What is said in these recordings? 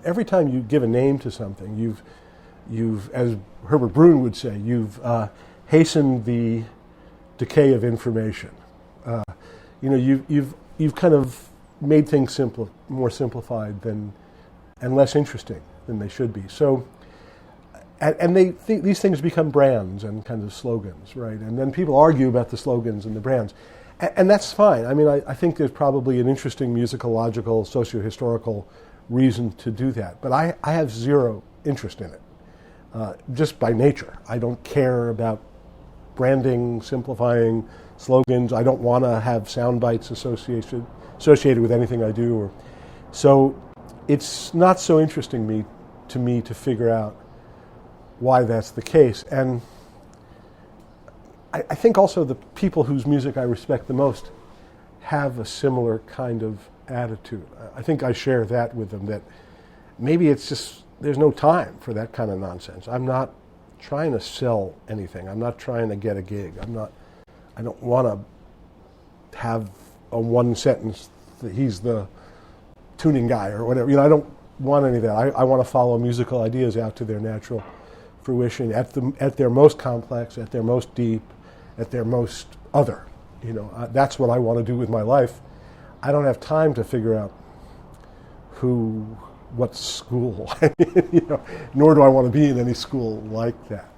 every time you give a name to something, you've, as Herbert Brun would say, you've hastened the decay of information. You've kind of made things more simplified and less interesting than they should be. So, and these things become brands and kind of slogans, right? And then people argue about the slogans and the brands. And that's fine. I mean, I think there's probably an interesting musicological, socio-historical reason to do that. But I have zero interest in it, just by nature. I don't care about branding, simplifying slogans. I don't want to have sound bites associated with anything I do. So it's not so interesting to me to figure out why that's the case. And I think also the people whose music I respect the most have a similar kind of attitude. I think I share that with them, that maybe it's just there's no time for that kind of nonsense. I'm not trying to sell anything. I'm not trying to get a gig. I don't want to have a one sentence that he's the tuning guy or whatever. I don't want any of that. I want to follow musical ideas out to their natural fruition, at their most complex, at their most deep, at their most other. That's what I want to do with my life. I don't have time to figure out what school, nor do I want to be in any school like that.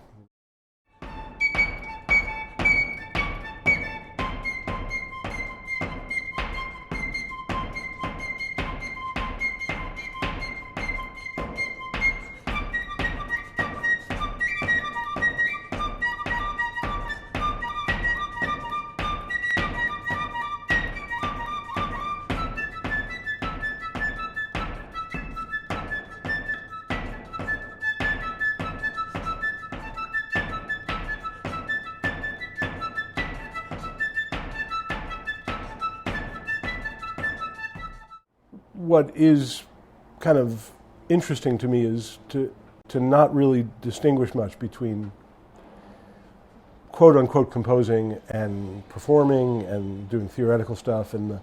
What is kind of interesting to me is to not really distinguish much between quote-unquote composing and performing and doing theoretical stuff and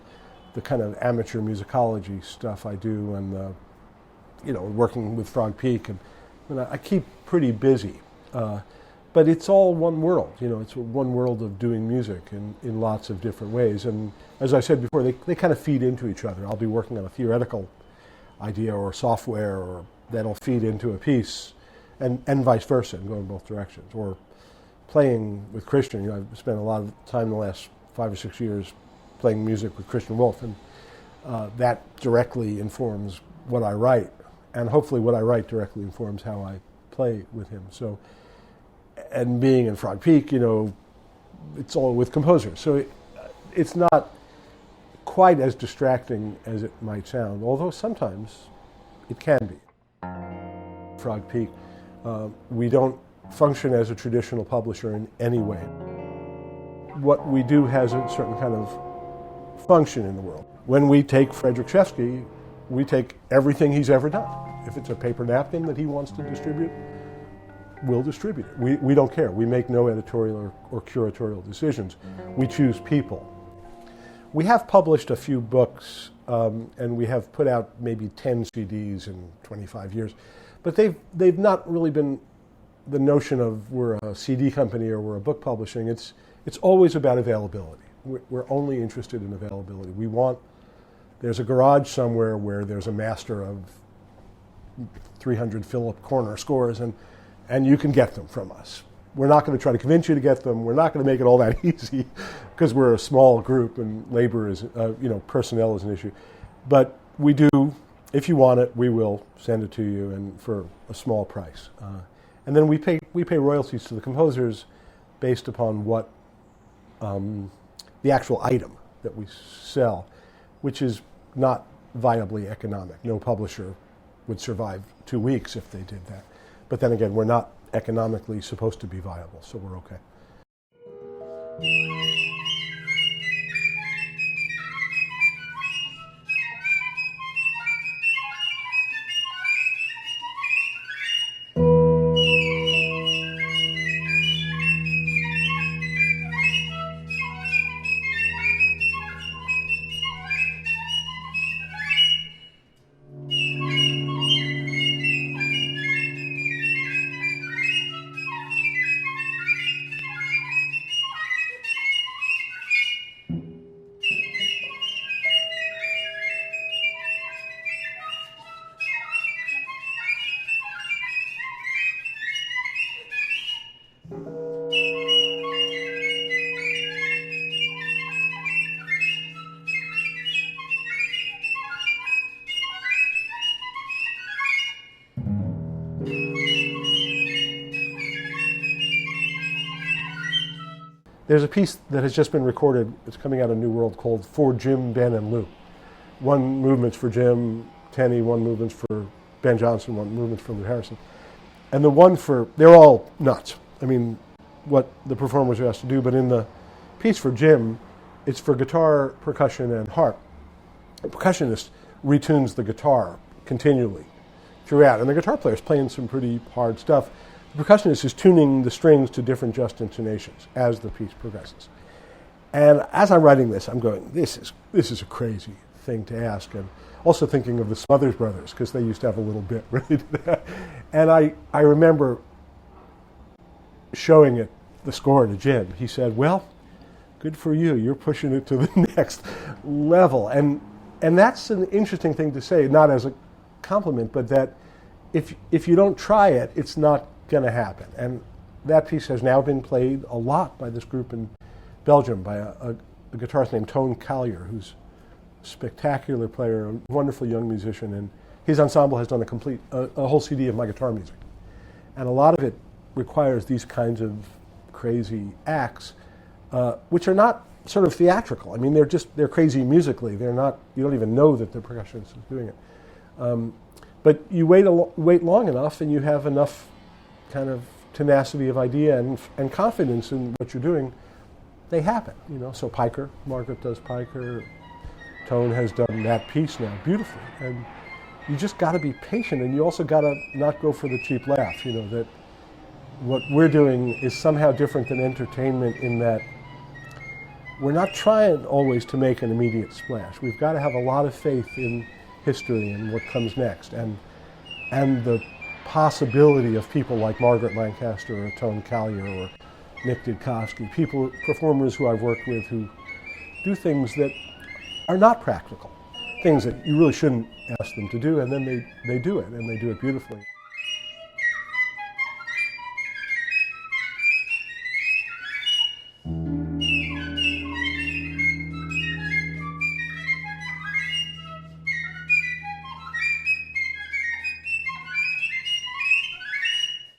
the kind of amateur musicology stuff I do, and working with Frog Peak. And I keep pretty busy. But it's all one world, it's one world of doing music in lots of different ways. And as I said before, they kind of feed into each other. I'll be working on a theoretical idea or software, or that'll feed into a piece, and vice versa, and go in both directions. Or playing with Christian, I've spent a lot of time in the last 5 or 6 years playing music with Christian Wolff, and that directly informs what I write. And hopefully what I write directly informs how I play with him. So. And being in Frog Peak, it's all with composers. So it's not quite as distracting as it might sound, although sometimes it can be. Frog Peak, we don't function as a traditional publisher in any way. What we do has a certain kind of function in the world. When we take Frederick Shevsky, we take everything he's ever done. If it's a paper napkin that he wants to distribute, we'll distribute it. We don't care. We make no editorial or curatorial decisions. We choose people. We have published a few books, and we have put out maybe 10 CDs in 25 years, but they've not really been the notion of we're a CD company or we're a book publishing. It's always about availability. We're only interested in availability. There's a garage somewhere where there's a master of 300 Philip Corner scores, and you can get them from us. We're not going to try to convince you to get them. We're not going to make it all that easy because we're a small group and labor is, personnel is an issue. But we do, if you want it, we will send it to you, and for a small price. And then we pay royalties to the composers based upon what the actual item that we sell, which is not viably economic. No publisher would survive 2 weeks if they did that. But then again, we're not economically supposed to be viable, so we're okay. There's a piece that has just been recorded. It's coming out of New World called For Jim, Ben, and Lou. One movement's for Jim Tenney, one movement's for Ben Johnson, one movement's for Lou Harrison. And the one for, they're all nuts. I mean, what the performers are asked to do, but in the piece for Jim, it's for guitar, percussion, and harp. The percussionist retunes the guitar continually throughout, and the guitar player's playing some pretty hard stuff. The percussionist is tuning the strings to different just intonations as the piece progresses. And as I'm writing this, I'm going, this is a crazy thing to ask, and also thinking of the Smothers Brothers, because they used to have a little bit ready to that. And I remember showing it, the score to Jim. He said, well, good for you, you're pushing it to the next level. And that's an interesting thing to say, not as a compliment, but that if you don't try it, it's not going to happen. And that piece has now been played a lot by this group in Belgium, by a guitarist named Toon Collier, who's a spectacular player, a wonderful young musician, and his ensemble has done a whole CD of my guitar music. And a lot of it requires these kinds of crazy acts, which are not sort of theatrical. I mean, they're crazy musically. They're not, you don't even know that the percussionist is doing it. But you wait long enough, and you have enough kind of tenacity of idea and confidence in what you're doing, they happen. You know, so Piker, Margaret does Piker, Tone has done that piece now beautifully, and you just got to be patient, and you also got to not go for the cheap laugh. You know, that what we're doing is somehow different than entertainment in that we're not trying always to make an immediate splash. We've got to have a lot of faith in history and what comes next, and the possibility of people like Margaret Lancaster or Toon Collier or Nick Didkowski, performers who I've worked with who do things that are not practical, things that you really shouldn't ask them to do, and then they do it, and they do it beautifully.